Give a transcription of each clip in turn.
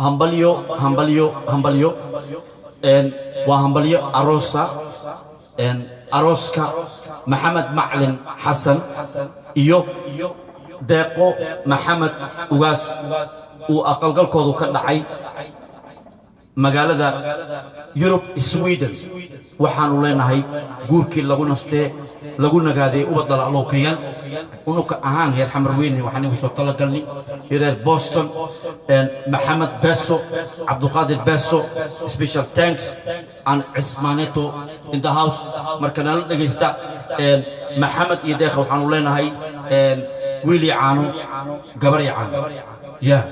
hambalyo hambalyo hambalyo وهمبليو أروسا أروسكا محمد معلن حسن إيو داقو محمد وغاس وأقل كودو كدعي مقالة يوروب سويدن waxaan u leenahay guurkii lagu nastee lagu nagaaday ubadala loo kayaan unuka ahaan heer xamarweyne waxaan ugu soo tala galnay reer Boston Mohamed Besso Abdulqadir Besso special thanks and Ismaneto in the house markana la dhageysta Mohamed iyo deeq waxaan u leenahay wiili caano gabar caano yeah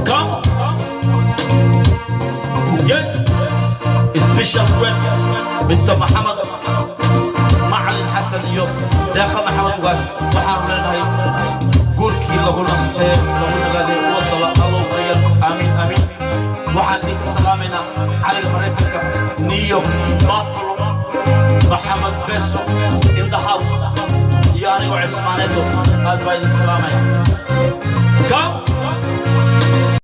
Come, yes, special friend, Mr. Mohamed Macalin Hassan iyo Deeqa Maxamed Ugaas waxaan leenahay guurkii lagu nastay lagu nagaaday wadada alowqayal aamin aamin waxaan idinka salaamaynaa caliga Mareykanka New York Buffalo Mohamed Besso in the house iyo anigu Ismaaneedo aad baa idin salaamaya come